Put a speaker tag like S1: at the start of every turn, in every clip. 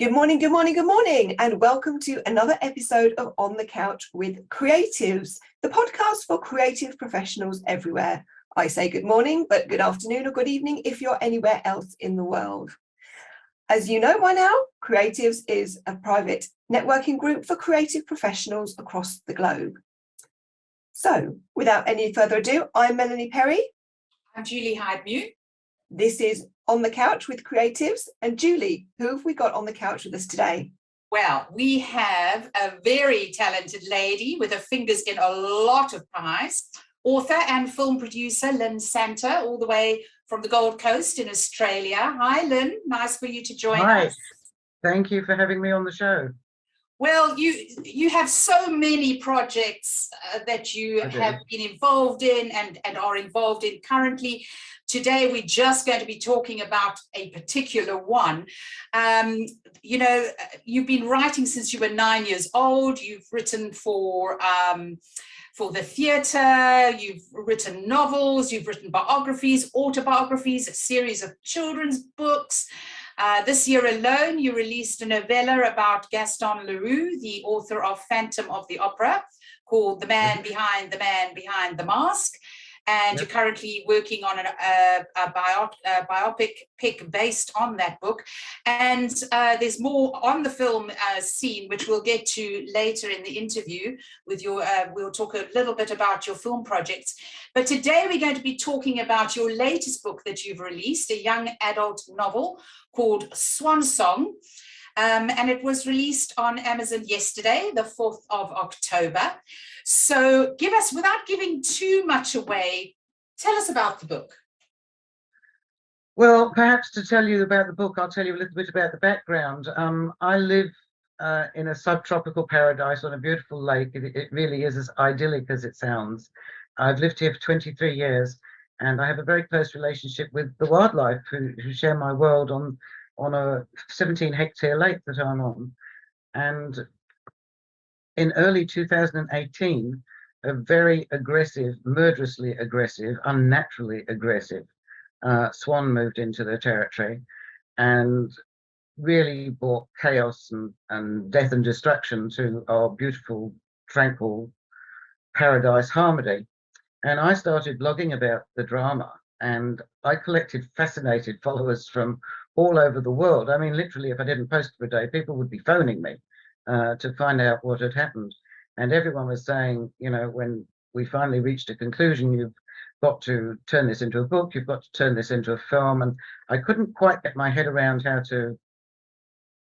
S1: Good morning, good morning, good morning, and welcome to another episode of On the Couch with Creatives, the podcast for creative professionals everywhere. I say good morning, but good afternoon or good evening if you're anywhere else in the world. As you know by now, Creatives is a private networking group for creative professionals across the globe. So, without any further ado, I'm Melanie Perry.
S2: I'm Julie Hyde-Mew.
S1: This is On the Couch with Creatives. And Julie, who have we got on the couch with us today?
S2: Well, we have a very talented lady with her fingers in a lot of pies, author and film producer LYNN SANTER, all the way from the Gold Coast in Australia. Hi, Lynn. Nice for you to join us.
S3: Thank you for having me on the show.
S2: Well, you have so many projects that you have been involved in and are involved in currently. Today, we're just going to be talking about a particular one. You've been writing since you were 9 years old. You've written for the theatre, you've written novels, you've written biographies, autobiographies, a series of children's books. This year alone, you released a novella about Gaston Leroux, the author of Phantom of the Opera, called The Man Behind the Mask. And you're currently working on a biopic based on that book. And there's more on the film scene, which we'll get to later in the interview with your, we'll talk a little bit about your film projects. But today we're going to be talking about your latest book that you've released, a young adult novel called Swan Song. And it was released on Amazon yesterday, the 4th of October. So give us, without giving too much away, tell us about the book.
S3: Well, perhaps to tell you about the book, I'll tell you a little bit about the background. I live in a subtropical paradise on a beautiful lake. It really is as idyllic as it sounds. I've lived here for 23 years, and I have a very close relationship with the wildlife who share my world on a 17-hectare lake that I'm on. And in early 2018, a very aggressive, murderously aggressive, unnaturally aggressive swan moved into the territory and really brought chaos and death and destruction to our beautiful, tranquil paradise Harmony. And I started blogging about the drama, and I collected fascinated followers from all over the world. I mean, literally, if I didn't post for a day, people would be phoning me to find out what had happened. And everyone was saying, you know, when we finally reached a conclusion, you've got to turn this into a book, you've got to turn this into a film. And I couldn't quite get my head around how to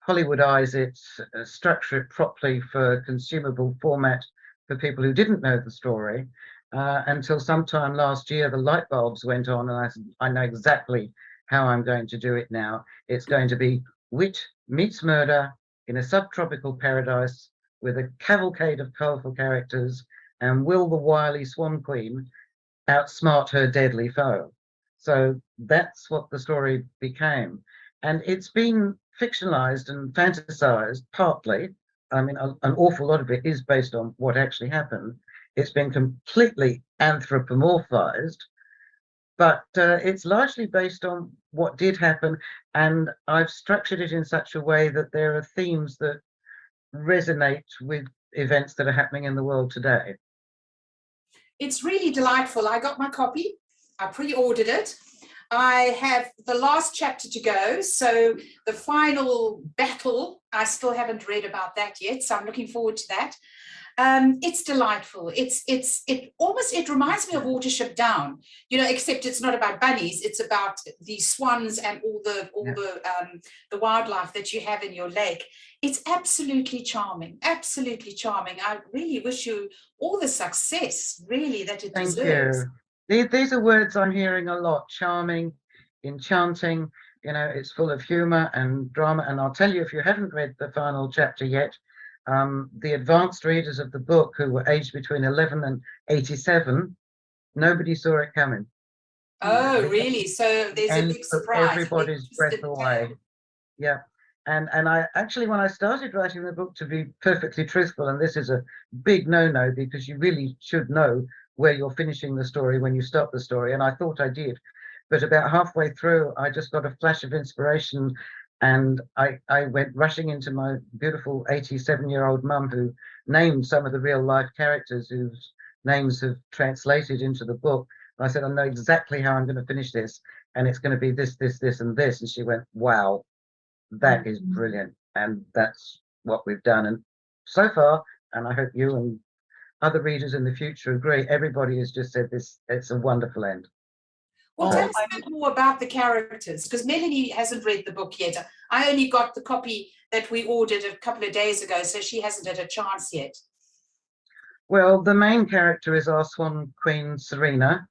S3: Hollywoodize it, structure it properly for consumable format for people who didn't know the story. Until sometime last year, the light bulbs went on, and I said, I know exactly how I'm going to do it now. It's going to be wit meets murder in a subtropical paradise with a cavalcade of colourful characters, and will the wily Swan Queen outsmart her deadly foe? So that's what the story became. And it's been fictionalized and fantasized partly. I mean, an awful lot of it is based on what actually happened. It's been completely anthropomorphized, but it's largely based on what did happen. And I've structured it in such a way that there are themes that resonate with events that are happening in the world today.
S2: It's really delightful. I got my copy. I pre-ordered it. I have the last chapter to go. So the final battle, I still haven't read about that yet. So I'm looking forward to that. It's delightful. It reminds me of Watership Down, you know, except it's not about bunnies. It's about the swans and all the wildlife that you have in your lake. It's absolutely charming, absolutely charming. I really wish you all the success, really, that it deserves.
S3: Thank you. These are words I'm hearing a lot: charming, enchanting. You know, it's full of humor and drama. And I'll tell you, if you haven't read the final chapter yet, the advanced readers of the book, who were aged between 11 and 87, nobody saw it coming.
S2: Oh, really? So there's a big surprise.
S3: Everybody's breath away. Yeah. And I actually, when I started writing the book, to be perfectly truthful, and this is a big no-no, because you really should know where you're finishing the story when you stop the story, and I thought I did. But about halfway through, I just got a flash of inspiration And I went rushing into my beautiful 87-year-old mum, who named some of the real life characters whose names have translated into the book. I said, I know exactly how I'm going to finish this, and it's going to be this, this, this, and this. And she went, wow, that is brilliant. And that's what we've done. And so far, and I hope you and other readers in the future agree, everybody has just said this, it's a wonderful end.
S2: Well,
S1: Oh,
S2: tell us a bit more about the characters, because Melanie hasn't read the book yet. I only got the copy that we ordered a couple of days ago, so she hasn't had a chance yet.
S3: Well, the main character is our swan queen, Serena,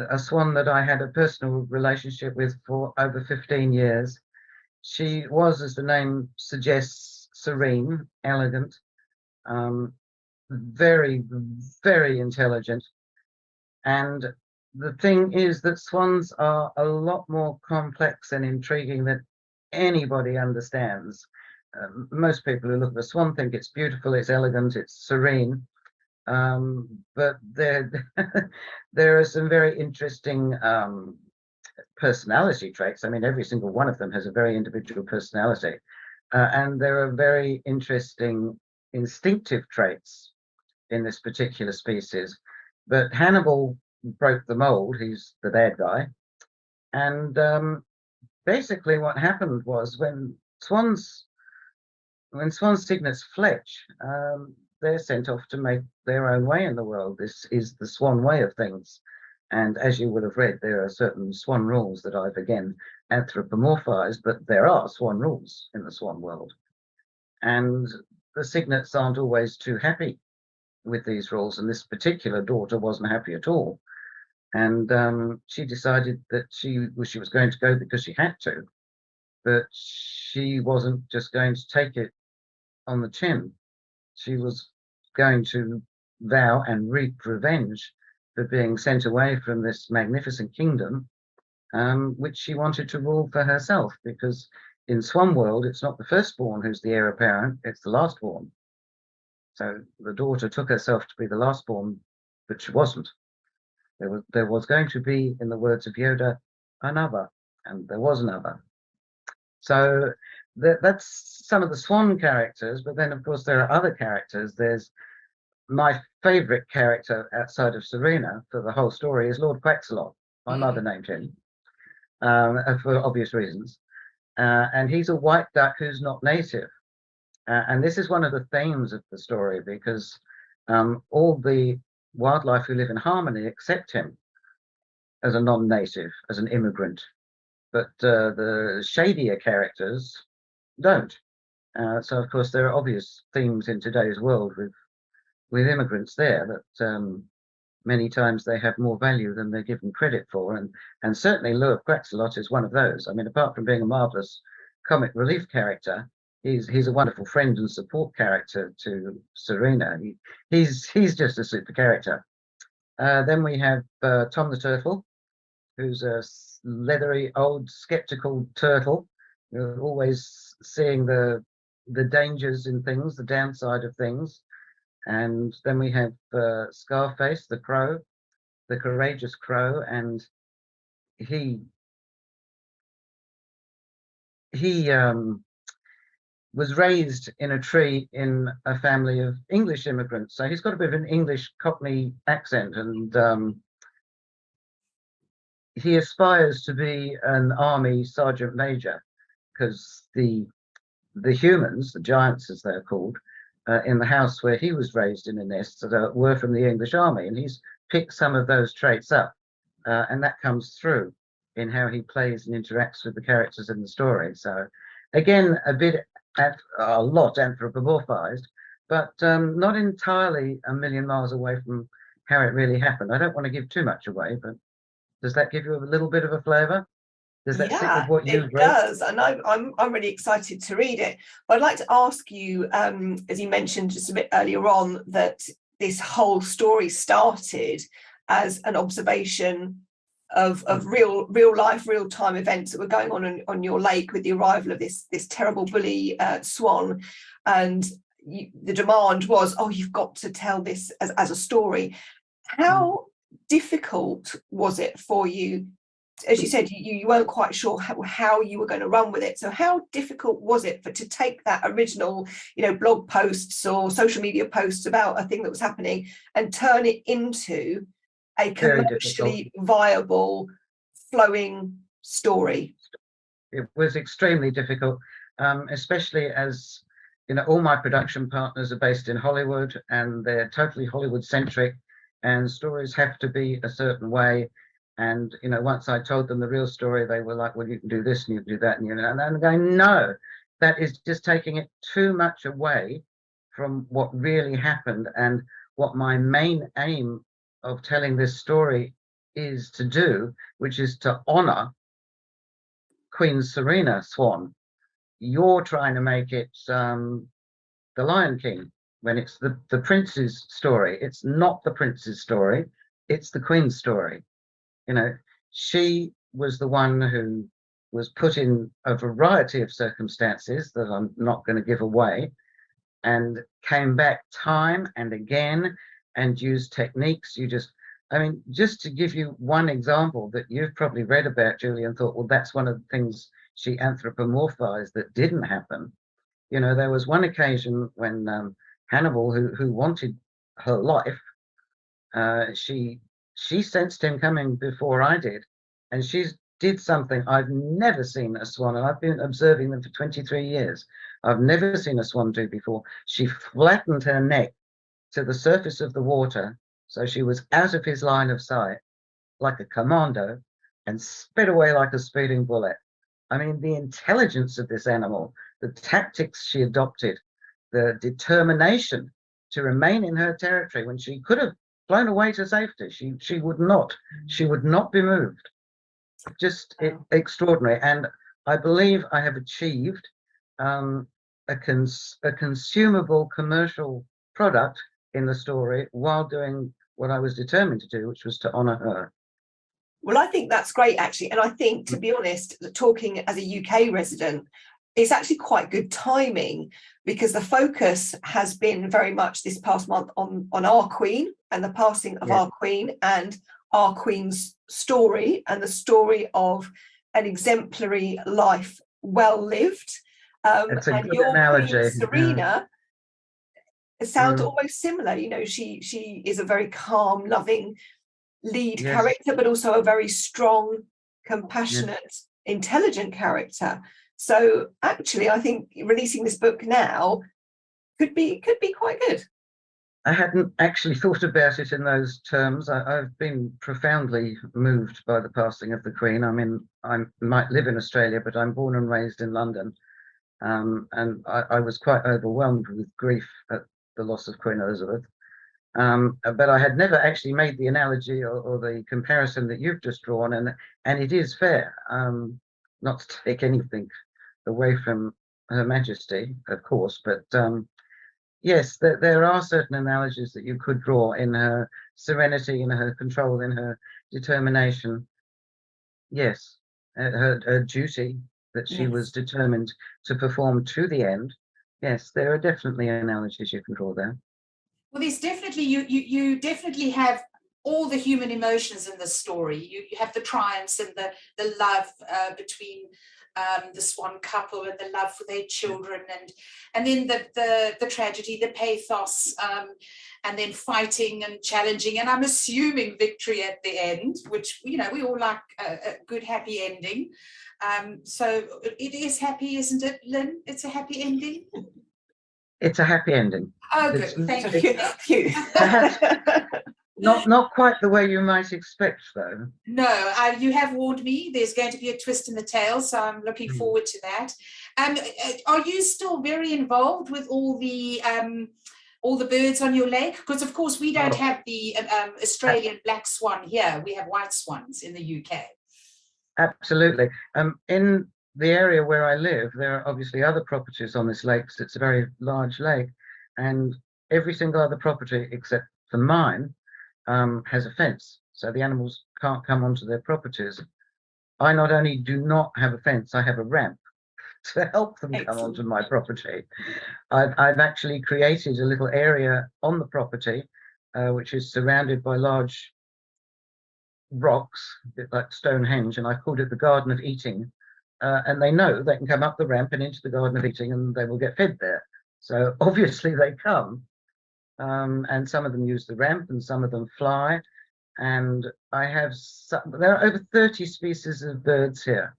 S3: a swan that I had a personal relationship with for over 15 years. She was, as the name suggests, serene, elegant, very, very intelligent. And the thing is that swans are a lot more complex and intriguing than anybody understands. Most people who look at a swan think it's beautiful, it's elegant, it's serene. But there, there are some very interesting personality traits. I mean, every single one of them has a very individual personality. And there are very interesting instinctive traits in this particular species. But Hannibal broke the mold. He's the bad guy. And basically what happened was when swans cygnets fletch, they're sent off to make their own way in the world. This is the swan way of things. And as you would have read, there are certain swan rules that I've again anthropomorphized, but there are swan rules in the swan world. And the cygnets aren't always too happy with these rules. And this particular daughter wasn't happy at all. And she decided that she was going to go because she had to, but she wasn't just going to take it on the chin. She was going to vow and reap revenge for being sent away from this magnificent kingdom, which she wanted to rule for herself, because in Swan World, it's not the firstborn who's the heir apparent, it's the lastborn. So the daughter took herself to be the lastborn, but she wasn't. There was going to be, in the words of Yoda, another, and there was another. So that's some of the swan characters, but then of course there are other characters. There's my favorite character outside of Serena for the whole story is Lord Quaxalot. My mother named him for obvious reasons. And he's a white duck who's not native. And this is one of the themes of the story, because all the wildlife who live in harmony accept him as a non-native, as an immigrant. But the shadier characters don't. So of course there are obvious themes in today's world with immigrants there, that many times they have more value than they're given credit for, and certainly Lord Quaxalot is one of those. I mean, apart from being a marvelous comic relief character, he's a wonderful friend and support character to Serena. He's just a super character. Then we have Tom the Turtle, who's a leathery old skeptical turtle, always seeing the dangers in things, the downside of things. And then we have Scarface, the crow, the courageous crow, and he was raised in a tree in a family of English immigrants, so he's got a bit of an English Cockney accent, and he aspires to be an army sergeant major, because the humans, the giants as they're called, in the house where he was raised in a nest, were from the English army, and he's picked some of those traits up, and that comes through in how he plays and interacts with the characters in the story. So again, a lot anthropomorphized, but not entirely a million miles away from how it really happened. I don't want to give too much away, but does that give you a little bit of a flavor? Does that sit with what you've read?
S1: It does, and I'm really excited to read it. But I'd like to ask you, as you mentioned just a bit earlier on, that this whole story started as an observation of real life, real time events that were going on your lake with the arrival of this terrible bully swan, and the demand was, oh, you've got to tell this as a story. How difficult was it for you as you said, you weren't quite sure how you were going to run with it. So how difficult was it to take that original, blog posts or social media posts about a thing that was happening and turn it into a commercially viable, flowing story?
S3: It was extremely difficult, especially as, all my production partners are based in Hollywood, and they're totally Hollywood centric, and stories have to be a certain way. And, once I told them the real story, they were like, well, you can do this and you can do that. And I'm going, no, that is just taking it too much away from what really happened and what my main aim of telling this story is to do, which is to honor Queen Serena Swan. You're trying to make it the Lion King, when it's the prince's story. It's not the prince's story, it's the Queen's story. She was the one who was put in a variety of circumstances that I'm not going to give away, and came back time and again and used techniques. Just to give you one example that you've probably read about, Julie, and thought, well, that's one of the things she anthropomorphized that didn't happen. There was one occasion when Hannibal, who wanted her life, she sensed him coming before I did, and she did something I've never seen a swan, and I've been observing them for 23 years. I've never seen a swan do before. She flattened her neck to the surface of the water, so she was out of his line of sight, like a commando, and sped away like a speeding bullet. The intelligence of this animal, the tactics she adopted, the determination to remain in her territory when she could have flown away to safety. She would not. She would not be moved. Just extraordinary. And I believe I have achieved a consumable commercial product in the story while doing what I was determined to do, which was to honor her.
S1: Well, I think that's great, actually. And I think, to be honest, talking as a UK resident, it's actually quite good timing, because the focus has been very much this past month on our Queen and the passing of our Queen, and our Queen's story, and the story of an exemplary life, well lived.
S3: It's a
S1: and
S3: good
S1: your
S3: analogy.
S1: Queen, Serena, sounds almost similar. She is a very calm, loving lead character, but also a very strong, compassionate, intelligent character. So actually, I think releasing this book now could be quite good.
S3: I hadn't actually thought about it in those terms. I've been profoundly moved by the passing of the Queen. I might live in Australia, but I'm born and raised in London. And I was quite overwhelmed with grief at the loss of Queen Elizabeth. But I had never actually made the analogy or the comparison that you've just drawn, and it is fair, not to take anything away from Her Majesty, of course, but yes, there are certain analogies that you could draw in her serenity, in her control, in her determination. Yes, her duty that she was determined to perform to the end. Yes, there are definitely analogies you can draw there.
S2: Well, there's definitely, you definitely have all the human emotions in the story. You have the triumphs and the love between the swan couple, and the love for their children, and then the tragedy, the pathos, and then fighting and challenging, and I'm assuming victory at the end, which we all like a good happy ending. So it is happy, isn't it, Lynn? It's a happy ending.
S3: It's a happy ending.
S2: Oh, good. Thank you.
S3: Not quite the way you might expect, though.
S2: No, you have warned me. There's going to be a twist in the tale, so I'm looking forward to that. Are you still very involved with all the birds on your lake? Because of course we don't have the Australian black swan here. We have white swans in the UK.
S3: Absolutely. In the area where I live, there are obviously other properties on this lake, so it's a very large lake, and every single other property except for mine has a fence, so the animals can't come onto their properties. I not only do not have a fence, I have a ramp to help them come onto my property. I've actually created a little area on the property which is surrounded by large rocks, a bit like Stonehenge, and I called it the Garden of Eating. And they know they can come up the ramp and into the Garden of Eating and they will get fed there. So obviously they come. And some of them use the ramp and some of them fly. And I have there are over 30 species of birds here.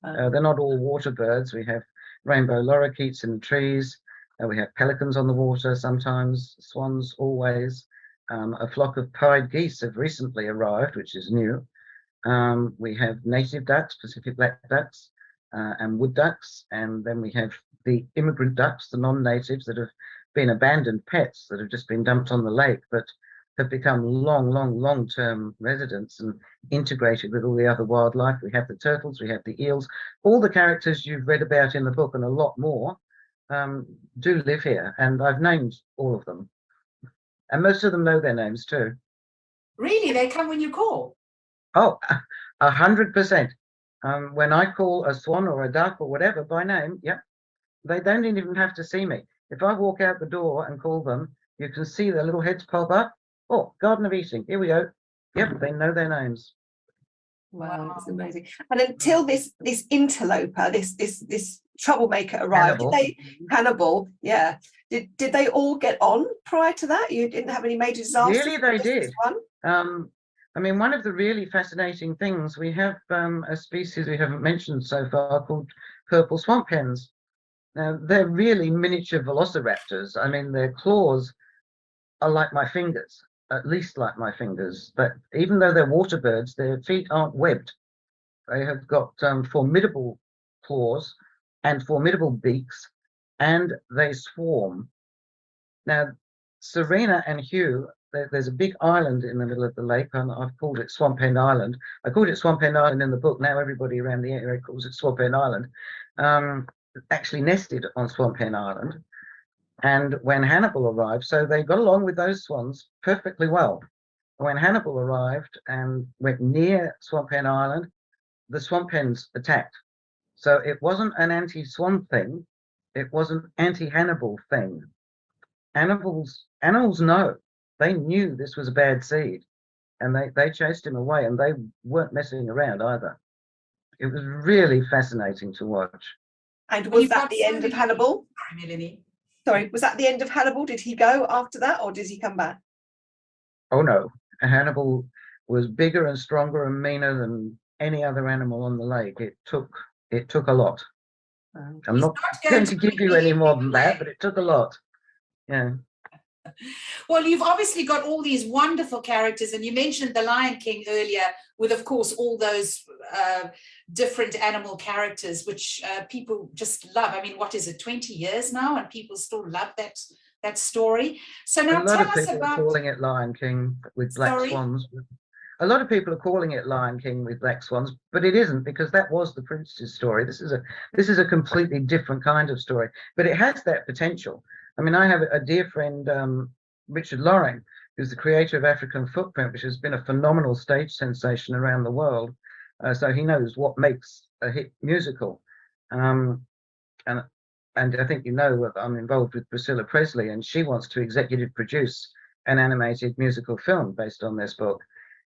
S3: They're not all water birds. We have rainbow lorikeets in the trees. We have pelicans on the water sometimes, swans always. A flock of pied geese have recently arrived, which is new. We have native ducks, Pacific black ducks, and wood ducks. And then we have the immigrant ducks, the non-natives that have been abandoned pets that have just been dumped on the lake, but have become long-term residents and integrated with all the other wildlife. We have the turtles, we have the eels, all the characters you've read about in the book and a lot more do live here, and I've named all of them. And most of them know their names too.
S2: Really? They come when you call?
S3: Oh, 100%. When I call a swan or a duck or whatever by name, yeah, they don't even have to see me. If I walk out the door and call them, you can see their little heads pop up. Oh, Garden of Eating, here we go. Yep, they know their names.
S1: Wow, that's amazing. And until this interloper, this troublemaker arrived, Hannibal, yeah. Did they all get on prior to that? You didn't have any major disasters?
S3: Really, they did. I mean, one of the really fascinating things, we have a species we haven't mentioned so far called purple swamp hens. Now, they're really miniature velociraptors. I mean, their claws are like my fingers, at least like my fingers. But even though they're water birds, their feet aren't webbed. They have got formidable claws and formidable beaks, and they swarm. Now, Serena and Hugh, there's a big island in the middle of the lake, and I've called it Swamp Hen Island. I called it Swamp Hen Island in the book. Now everybody around the area calls it Swamp Hen Island. Actually nested on Swamp Hen Island. And when Hannibal arrived, so they got along with those swans perfectly well. When Hannibal arrived and went near Swamp Hen Island, the swamp hens attacked. So it wasn't an anti-swan thing. It was an anti-Hannibal thing. Animals know. They knew this was a bad seed, and they chased him away, and they weren't messing around either. It was really fascinating to watch.
S1: And was that the end of Hannibal?
S2: Sorry, Melanie.
S1: Sorry, was that the end of Hannibal? Did he go after that, or did he come back?
S3: Oh no, Hannibal was bigger and stronger and meaner than any other animal on the lake. It took a lot. I'm not going to give you any more than that, but it took a lot. Yeah.
S2: Well, you've obviously got all these wonderful characters, and you mentioned the Lion King earlier, with, of course, all those different animal characters, which people just love. I mean, what is it, 20 years now, and people still love that story. So now tell us about... A lot of people are
S3: calling it Lion King with black swans. A lot of people are calling it Lion King with black swans, but it isn't, because that was the prince's story. This is a completely different kind of story, but it has that potential. I mean, I have a dear friend, Richard Loring, who's the creator of African Footprint, which has been a phenomenal stage sensation around the world. So he knows what makes a hit musical. And I think you know that I'm involved with Priscilla Presley, and she wants to executive produce an animated musical film based on this book.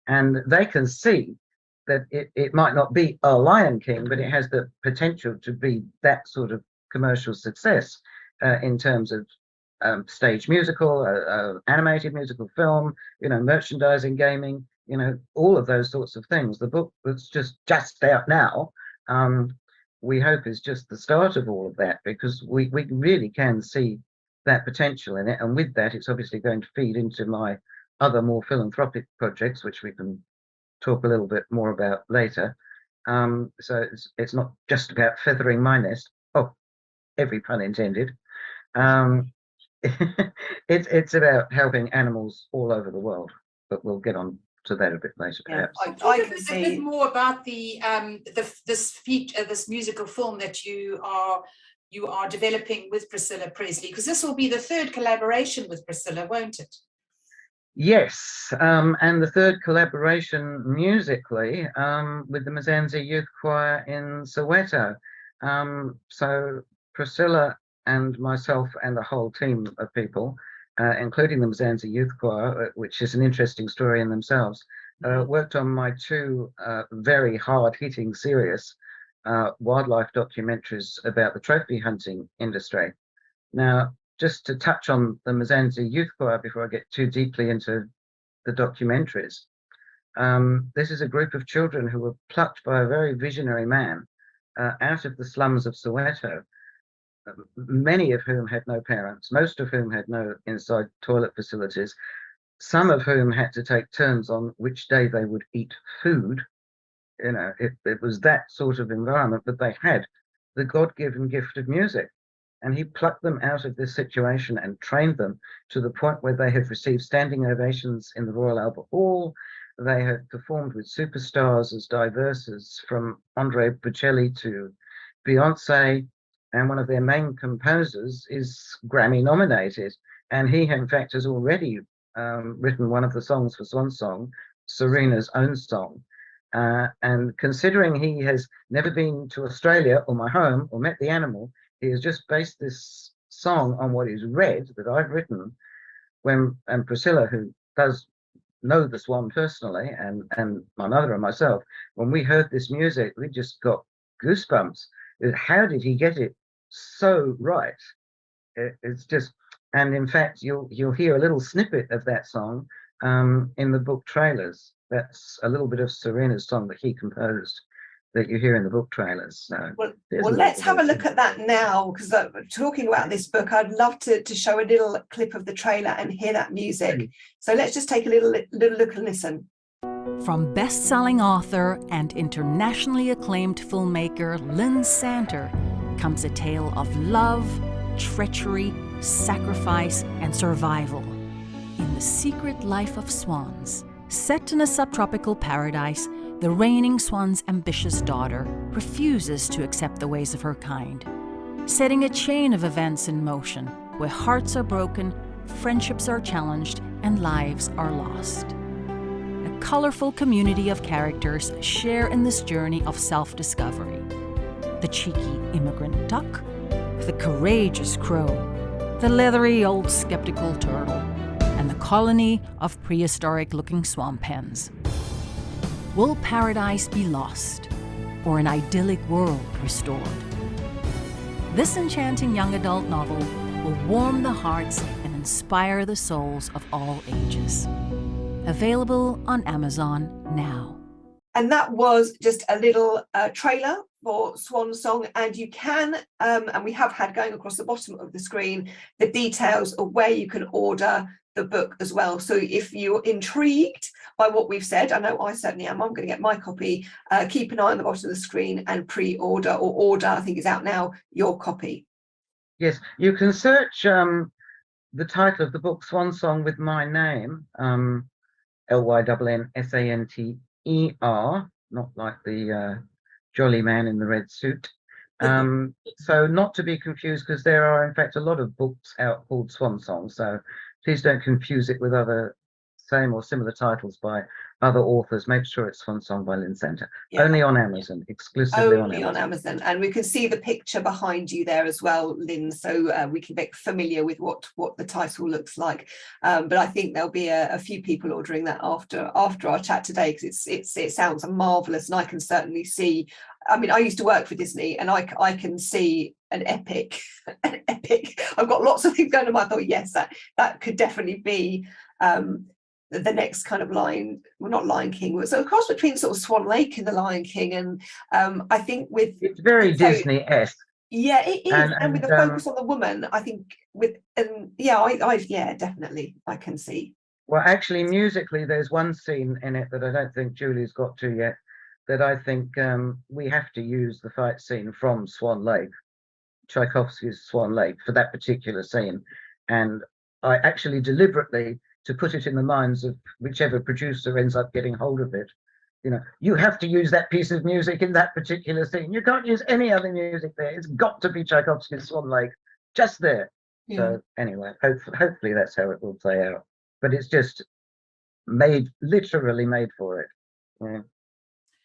S3: And they can see that it might not be a Lion King, but it has the potential to be that sort of commercial success. In terms of stage musical, animated musical film, merchandising, gaming, all of those sorts of things. The book that's just out now, we hope is just the start of all of that, because we really can see that potential in it. And with that, it's obviously going to feed into my other more philanthropic projects, which we can talk a little bit more about later. So it's not just about feathering my nest. Oh, every pun intended. It's about helping animals all over the world, but we'll get on to that a bit later, perhaps.
S1: I can see
S2: a bit more about this musical film that you are developing with Priscilla Presley, because this will be the third collaboration with Priscilla, won't it?
S3: Yes, and the third collaboration musically with the Mzansi Youth Choir in Soweto. So Priscilla and myself and a whole team of people, including the Mzansi Youth Choir, which is an interesting story in themselves, worked on my two very hard-hitting, serious wildlife documentaries about the trophy hunting industry. Now, just to touch on the Mzansi Youth Choir before I get too deeply into the documentaries, this is a group of children who were plucked by a very visionary man out of the slums of Soweto, many of whom had no parents, most of whom had no inside toilet facilities, some of whom had to take turns on which day they would eat food. You know, it was that sort of environment, but they had the God-given gift of music. And he plucked them out of this situation and trained them to the point where they have received standing ovations in the Royal Albert Hall. They have performed with superstars as diverse as from Andre Bocelli to Beyonce, and one of their main composers is Grammy nominated. And he, in fact, has already written one of the songs for Swan Song, Serena's own song. And considering he has never been to Australia or my home or met the animal, he has just based this song on what is read that I've written. And Priscilla, who does know the Swan personally, and my mother and myself, when we heard this music, we just got goosebumps. How did he get it so right? It's just, and in fact, you'll hear a little snippet of that song in the book trailers. That's a little bit of Serena's song that he composed that you hear in the book trailers. So
S1: well let's have a look at that now, because talking about this book, I'd love to show a little clip of the trailer and hear that music. So let's just take a little look and listen.
S4: From best-selling author and internationally acclaimed filmmaker LYNN SANTER comes a tale of love, treachery, sacrifice, and survival in the secret life of swans. Set in a subtropical paradise, the reigning swan's ambitious daughter refuses to accept the ways of her kind, setting a chain of events in motion where hearts are broken, friendships are challenged, and lives are lost. A colorful community of characters share in this journey of self-discovery. The cheeky immigrant duck, the courageous crow, the leathery old skeptical turtle, and the colony of prehistoric-looking swamp hens. Will paradise be lost, or an idyllic world restored? This enchanting young adult novel will warm the hearts and inspire the souls of all ages. Available on Amazon now.
S1: And that was just a little trailer for Swan Song, and you can, and we have had going across the bottom of the screen, the details of where you can order the book as well. So if you're intrigued by what we've said, I know I certainly am, I'm going to get my copy, keep an eye on the bottom of the screen and pre-order or order, I think it's out now, your copy.
S3: Yes, you can search the title of the book, Swan Song with my name, LYNN SANTER, not like the jolly man in the red suit. So not to be confused, because there are in fact a lot of books out called Swan Song, so please don't confuse it with other same or similar titles by other authors. Make sure it's Swan Song by LYNN SANTER. Yeah. Only on Amazon, exclusively
S1: only on Amazon. And we can see the picture behind you there as well, Lynn, so we can get familiar with what the title looks like. But I think there'll be a few people ordering that after our chat today, because it sounds marvelous, and I can certainly see. I mean, I used to work for Disney, and I can see an epic. I've got lots of things going on. I thought, yes, that could definitely be the next kind of Lion King. So a cross between sort of Swan Lake and the Lion King, and I think with
S3: it's very Disney-esque.
S1: Yeah, it is, and with the focus on the woman, I think definitely I can see.
S3: Well, actually, musically, there's one scene in it that I don't think Julie's got to yet, that I think we have to use the fight scene from Swan Lake, Tchaikovsky's Swan Lake, for that particular scene. And I actually deliberately, to put it in the minds of whichever producer ends up getting hold of it, you have to use that piece of music in that particular scene. You can't use any other music there. It's got to be Tchaikovsky's Swan Lake, just there. Yeah. So anyway, hopefully that's how it will play out. But it's just literally made for it. Yeah.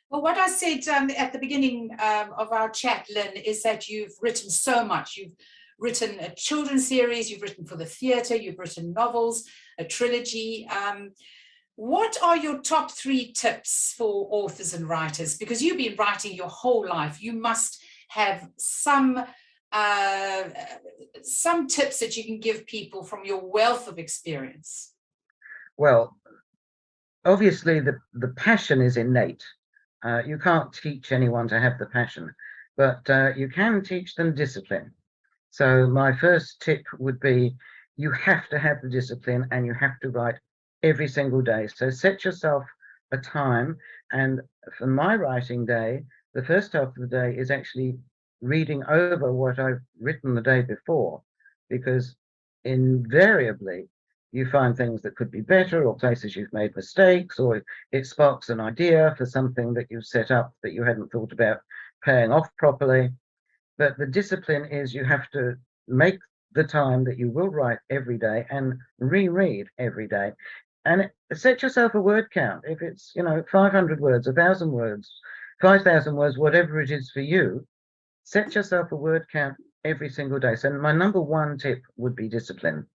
S2: Well, what I said at the beginning of our chat, Lynn, is that you've written so much. You've written a children's series, you've written for the theatre, you've written novels, a trilogy. What are your top 3 tips for authors and writers? Because you've been writing your whole life. You must have some tips that you can give people from your wealth of experience.
S3: Well, obviously the passion is innate. You can't teach anyone to have the passion, but you can teach them discipline. So my first tip would be, you have to have the discipline and you have to write every single day. So set yourself a time. And for my writing day, the first half of the day is actually reading over what I've written the day before, because invariably you find things that could be better, or places you've made mistakes, or it sparks an idea for something that you've set up that you hadn't thought about paying off properly. But the discipline is, you have to make the time that you will write every day and reread every day. And set yourself a word count. If it's, 500 words, 1,000 words, 5,000 words, whatever it is for you, set yourself a word count every single day. So my number 1 tip would be discipline.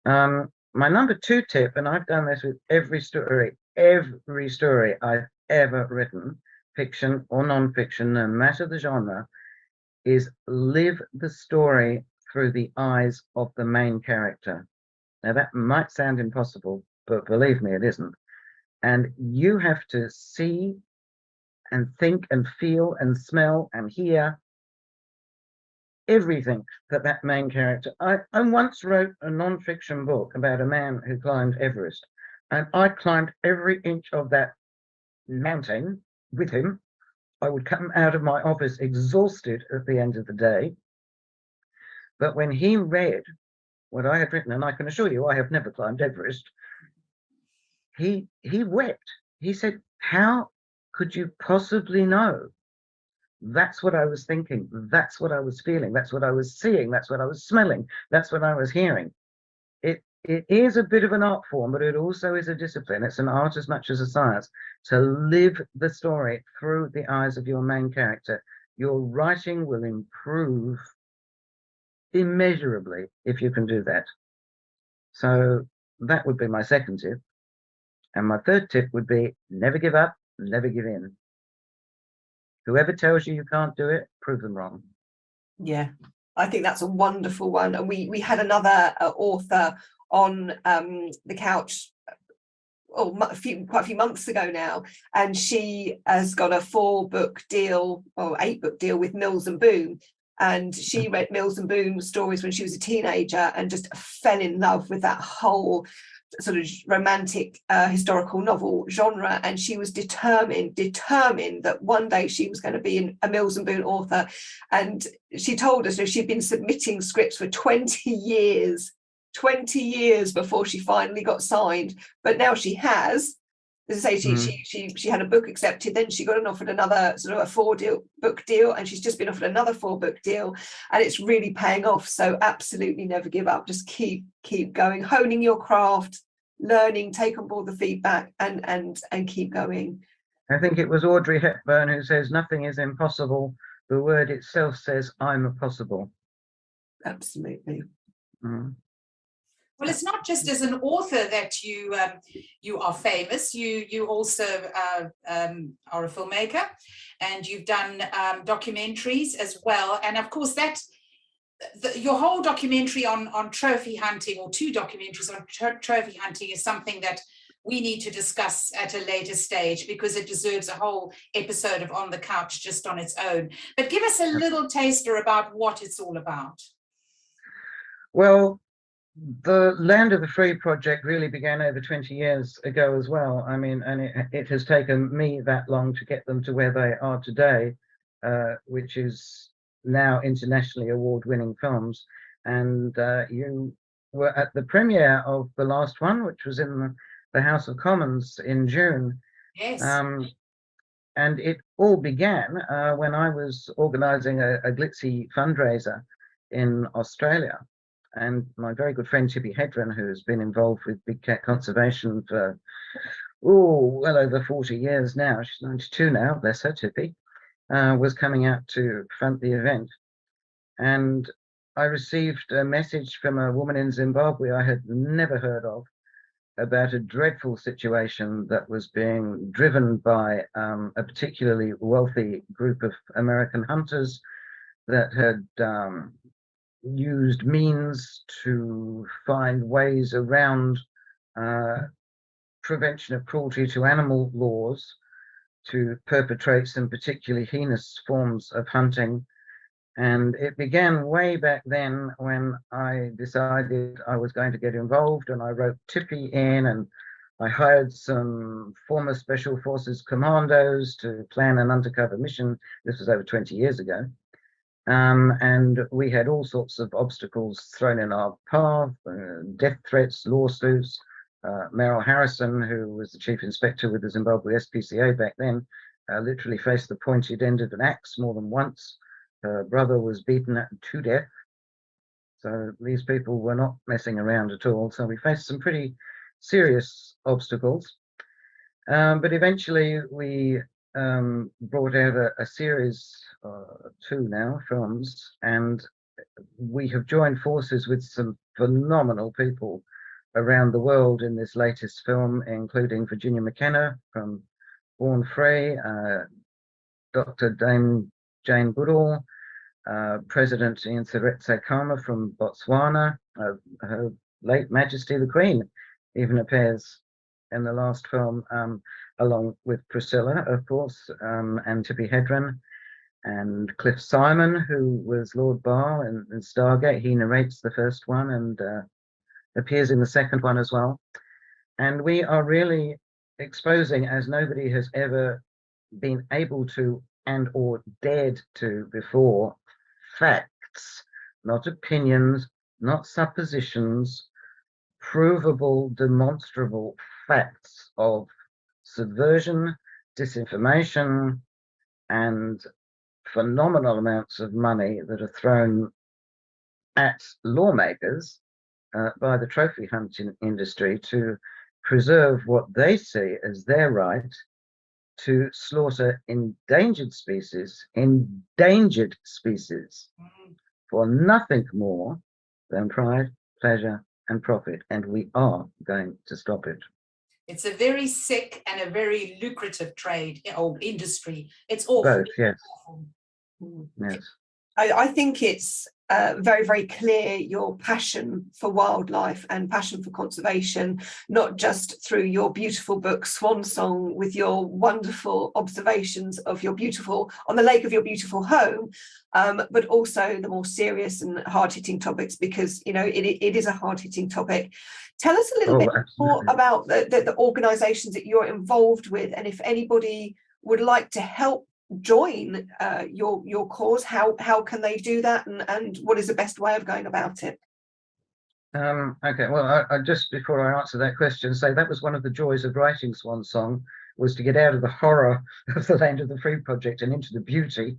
S3: My number 2 tip, and I've done this with every story I've ever written, fiction or non-fiction, no matter the genre, is live the story through the eyes of the main character. Now that might sound impossible, but believe me, it isn't. And you have to see and think and feel and smell and hear everything that main character. I once wrote a non-fiction book about a man who climbed Everest, and I climbed every inch of that mountain with him. I would come out of my office exhausted at the end of the day. But when he read what I had written, and I can assure you I have never climbed Everest, he wept. He said, "How could you possibly know? That's what I was thinking. That's what I was feeling. That's what I was seeing. That's what I was smelling. That's what I was hearing." It is a bit of an art form, but it also is a discipline. It's an art as much as a science, to live the story through the eyes of your main character. Your writing will improve immeasurably if you can do that. So that would be my second tip. And my third tip would be, never give up, never give in. Whoever tells you you can't do it, prove them wrong.
S1: Yeah, I think that's a wonderful one. And we had another author on the couch quite a few months ago now, and she has got a 4-book deal or 8-book deal with Mills and Boon. And she read Mills and Boon stories when she was a teenager and just fell in love with that whole sort of romantic historical novel genre, and she was determined that one day she was going to be a Mills and Boon author. And she told us that she'd been submitting scripts for 20 years before she finally got signed, but now she has. As I say, she had a book accepted, then she got offered another sort of a 4-book deal, and she's just been offered another 4-book deal, and it's really paying off. So absolutely never give up. Just keep going, honing your craft, learning, take on board the feedback, and keep going.
S3: I think it was Audrey Hepburn who says, "Nothing is impossible. The word itself says, I'm possible." Absolutely.
S2: Well, it's not just as an author that you are famous. You also are a filmmaker, and you've done documentaries as well. And of course, your whole documentary on trophy hunting, or 2 documentaries on trophy hunting, is something that we need to discuss at a later stage, because it deserves a whole episode of On the Couch just on its own. But give us a little taster about what it's all about.
S3: Well, the Land of the Free project really began over 20 years ago as well. I mean, and it has taken me that long to get them to where they are today, which is now internationally award-winning films. And you were at the premiere of the last one, which was in the House of Commons in June.
S2: Yes.
S3: And it all began when I was organising a glitzy fundraiser in Australia. And my very good friend Tippi Hedren, who's been involved with big cat conservation for well over 40 years now, she's 92 now, bless her, Tippi, was coming out to front the event. And I received a message from a woman in Zimbabwe I had never heard of, about a dreadful situation that was being driven by a particularly wealthy group of American hunters that had used means to find ways around prevention of cruelty to animal laws to perpetrate some particularly heinous forms of hunting. And it began way back then when I decided I was going to get involved, and I wrote Tippy in, and I hired some former Special Forces commandos to plan an undercover mission. This was over 20 years ago. And we had all sorts of obstacles thrown in our path, death threats, lawsuits. Merrill Harrison, who was the chief inspector with the Zimbabwe SPCA back then, literally faced the pointed end of an axe more than once. Her brother was beaten to death. So these people were not messing around at all. So we faced some pretty serious obstacles. But eventually we brought out a series, 2 now, films, and we have joined forces with some phenomenal people around the world in this latest film, including Virginia McKenna from Born Free, Dr. Dame Jane Goodall, President Ntseretse Khama from Botswana, Her late Majesty the Queen even appears in the last film, along with Priscilla, of course, and Tippi Hedren, and Cliff Simon, who was Lord Barr in Stargate. He narrates the first one and appears in the second one as well. And we are really exposing, as nobody has ever been able to and or dared to before, facts, not opinions, not suppositions, provable, demonstrable facts of subversion, disinformation, and phenomenal amounts of money that are thrown at lawmakers by the trophy hunting industry to preserve what they see as their right to slaughter endangered species for nothing more than pride, pleasure, and profit. And we are going to stop it.
S2: It's a very sick and a very lucrative trade or industry. It's awful.
S3: Both, yes.
S2: Awful.
S3: Yes.
S1: I think it's very, very clear your passion for wildlife and passion for conservation, not just through your beautiful book Swan Song with your wonderful observations of your beautiful, on the lake of your beautiful home, but also the more serious and hard-hitting topics, because, you know, it is a hard-hitting topic. Tell us a little bit more about the organisations that you're involved with, and if anybody would like to help join your cause, how can they do that, and what is the best way of going about it?
S3: Okay, well, I just before I answer that question, say that was one of the joys of writing Swan Song, was to get out of the horror of the Land of the Free project and into the beauty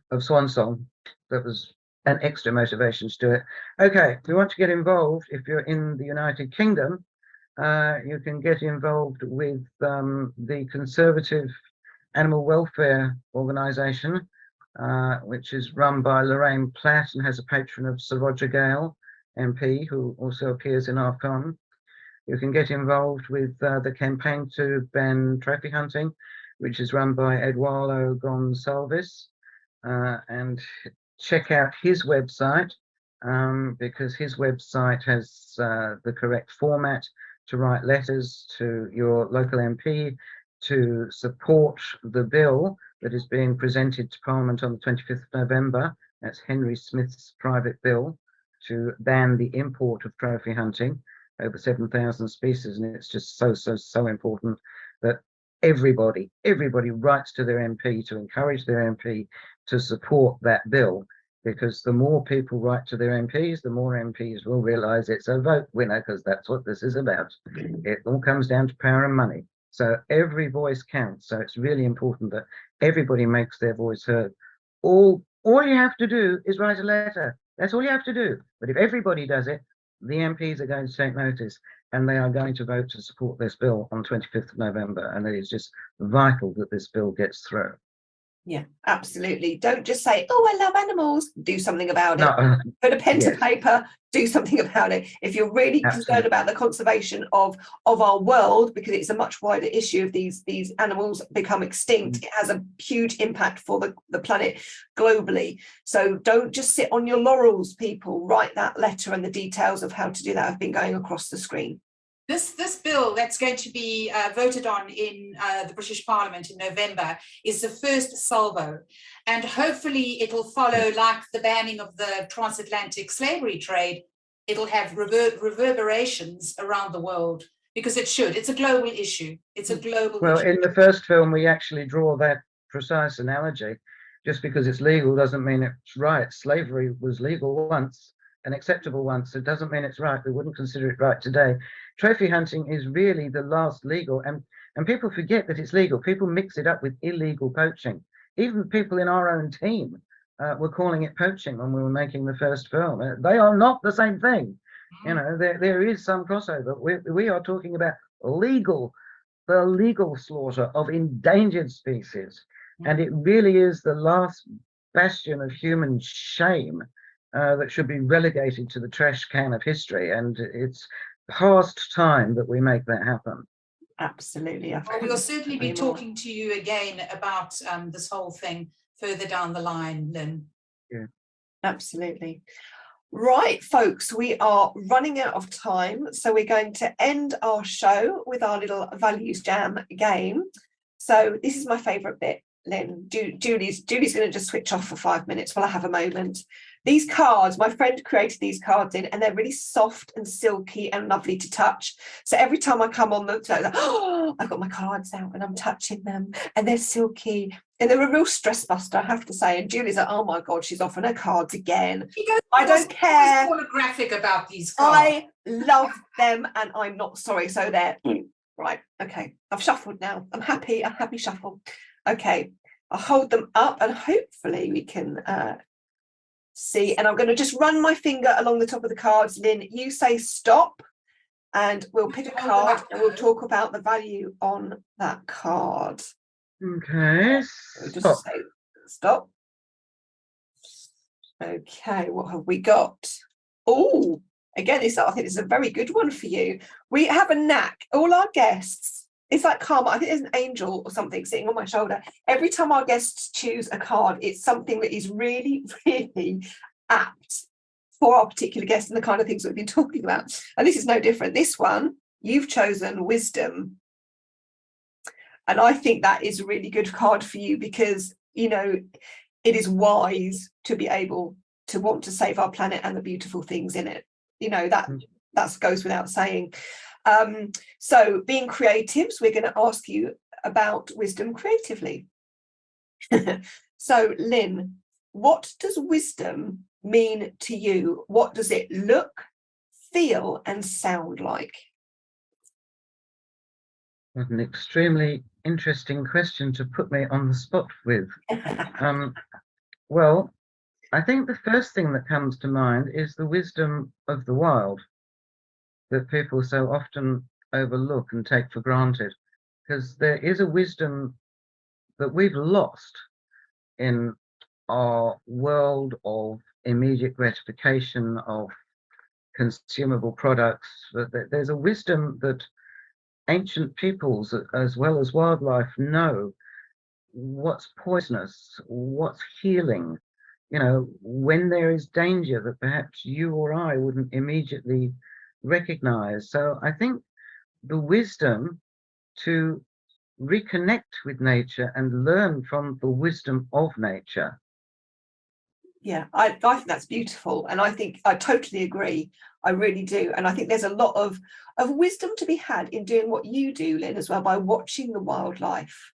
S3: of Swan Song. That was an extra motivation to do it. Okay, if you want to get involved, if you're in the United Kingdom, you can get involved with the Conservative Animal Welfare Organisation, which is run by Lorraine Platt and has a patron of Sir Roger Gale, MP, who also appears in our film. You can get involved with the campaign to ban trophy hunting, which is run by Eduardo Gonçalves, and check out his website, because his website has the correct format to write letters to your local MP to support the bill that is being presented to Parliament on the 25th of November. That's Henry Smith's private bill to ban the import of trophy hunting, over 7,000 species. And it's just so important that everybody writes to their MP to encourage their MP to support that bill, because the more people write to their MPs, the more MPs will realise it's a vote winner, because that's what this is about. It all comes down to power and money. So every voice counts. So it's really important that everybody makes their voice heard. All you have to do is write a letter. That's all you have to do. But if everybody does it, the MPs are going to take notice, and they are going to vote to support this bill on 25th of November. And it is just vital that this bill gets through.
S1: Yeah, absolutely. Don't just say, oh, I love animals. Do something about it.
S3: No,
S1: Put a pen to
S3: yes.
S1: paper. Do something about it. If you're really concerned
S3: Absolutely.
S1: about the conservation of our world, because it's a much wider issue, if these animals become extinct, it has a huge impact for the planet globally. So don't just sit on your laurels, people. Write that letter, and the details of how to do that have been going across the screen.
S2: This bill that's going to be voted on in the British Parliament in November is the first salvo, and hopefully it'll follow like the banning of the transatlantic slavery trade. It'll have reverberations around the world, because it should. It's a global issue. It's a global
S3: Well,
S2: issue.
S3: in the first film, we actually draw that precise analogy. Just because it's legal doesn't mean it's right. Slavery was legal once and acceptable once. It doesn't mean it's right. We wouldn't consider it right today. Trophy hunting is really the last legal, and people forget that it's legal. People mix it up with illegal poaching. Even people in our own team were calling it poaching when we were making the first film. They are not the same thing. You know, there is some crossover. We are talking about the legal slaughter of endangered species, and it really is the last bastion of human shame that should be relegated to the trash can of history, and it's past time that we make that happen.
S1: Absolutely.
S2: Well, we'll certainly be talking to you again about this whole thing further down the line, Lynn.
S3: Yeah.
S1: Absolutely. Right, folks, we are running out of time, so we're going to end our show with our little values jam game. So this is my favourite bit, Lynn. Julie's going to just switch off for 5 minutes while I have a moment. These cards, my friend created these cards in, and they're really soft and silky and lovely to touch. So every time I come on the show, like, oh, I've got my cards out and I'm touching them, and they're silky. And they're a real stress buster, I have to say. And Julie's like, oh my God, she's off on her cards again. I don't care.
S2: Pornographic about these cards.
S1: I love them, and I'm not sorry. So they're right. Okay, I've shuffled now. I'm happy. A happy shuffle. Okay, I'll hold them up, and hopefully we can see. And I'm going to just run my finger along the top of the cards. Lynn, you say stop, and we'll pick a card and we'll talk about the value on that card.
S3: Okay,
S1: Just say stop. Okay, what have we got? Oh, again, I think this is a very good one for you. We have a knack. All our guests, it's like karma. I think there's an angel or something sitting on my shoulder. Every time our guests choose a card, it's something that is really, really apt for our particular guest and the kind of things we've been talking about. And this is no different. This one, you've chosen wisdom. And I think that is a really good card for you, because, you know, it is wise to be able to want to save our planet and the beautiful things in it. You know, that goes without saying. So being creatives, we're going to ask you about wisdom creatively. So Lynn, what does wisdom mean to you? What does it look, feel and sound like?
S3: That's an extremely interesting question to put me on the spot with. Well, I think the first thing that comes to mind is the wisdom of the wild that people so often overlook and take for granted, because there is a wisdom that we've lost in our world of immediate gratification, of consumable products. There's a wisdom that ancient peoples, as well as wildlife, know what's poisonous, what's healing, you know, when there is danger that perhaps you or I wouldn't immediately recognize. So I think the wisdom to reconnect with nature and learn from the wisdom of nature.
S1: Yeah, I think that's beautiful, and I think I totally agree. I really do, and I think there's a lot of wisdom to be had in doing what you do, Lynn, as well, by watching the wildlife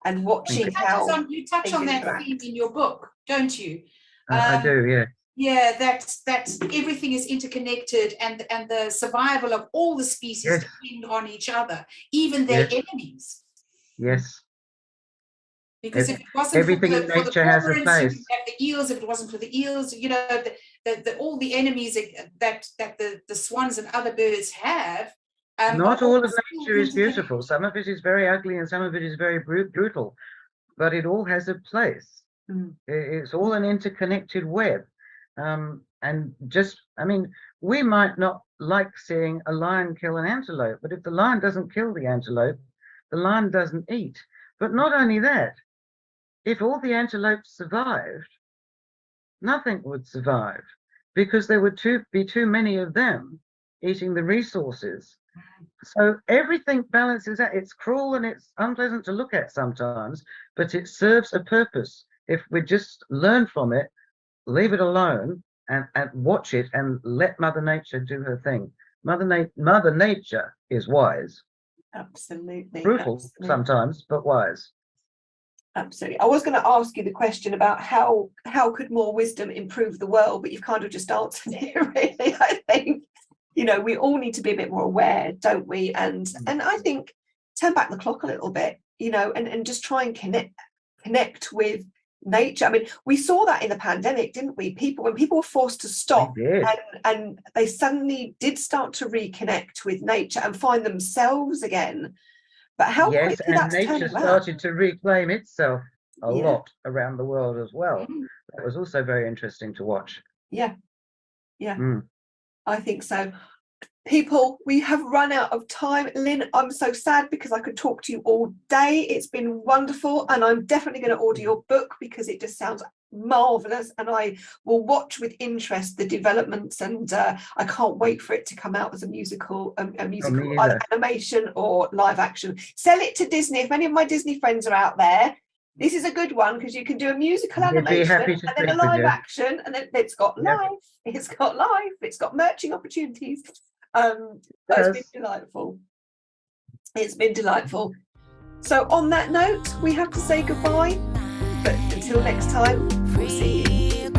S1: and watching how
S2: you touch on that theme in your book, don't you?
S3: I do, yeah.
S2: Yeah, that's everything is interconnected, and the survival of all the species depend on each other, even their enemies.
S3: Yes.
S2: Because if it wasn't
S3: everything
S2: for
S3: in nature has a place.
S2: you have the eels. If it wasn't for the eels, you know, all the enemies that the swans and other birds have.
S3: Not all of nature is beautiful. Some of it is very ugly, and some of it is very brutal. but it all has a place.
S1: Mm.
S3: It's all an interconnected web. And just, I mean, we might not like seeing a lion kill an antelope, but if the lion doesn't kill the antelope, the lion doesn't eat. But not only that, if all the antelopes survived, nothing would survive, because there would be too many of them eating the resources. So everything balances out. It's cruel and it's unpleasant to look at sometimes, but it serves a purpose. If we just learn from it, leave it alone, and watch it and let Mother Nature do her thing. Mother Nature is wise.
S1: Absolutely.
S3: Brutal sometimes, but wise.
S1: Absolutely. I was going to ask you the question about how could more wisdom improve the world, but you've kind of just answered it, really. I think, you know, we all need to be a bit more aware, don't we? And I think turn back the clock a little bit, you know, and just try and connect with nature. I mean, we saw that in the pandemic, didn't we? When people were forced to stop, and they suddenly did start to reconnect with nature and find themselves again. But how quickly that's turned around. Nature
S3: started to reclaim itself a lot around the world as well. That was also very interesting to watch.
S1: Yeah. I think so. People, we have run out of time. Lynn, I'm so sad because I could talk to you all day. It's been wonderful, and I'm definitely going to order your book because it just sounds marvelous, and I will watch with interest the developments, and I can't wait for it to come out as a musical either animation or live action. Sell it to Disney. If any of my Disney friends are out there, this is a good one because you can do a musical animation and then a live action, and then it's got life. It's got life. It's got merching opportunities. It's been delightful. It's been delightful. So on that note, we have to say goodbye, but until next time, we'll see you.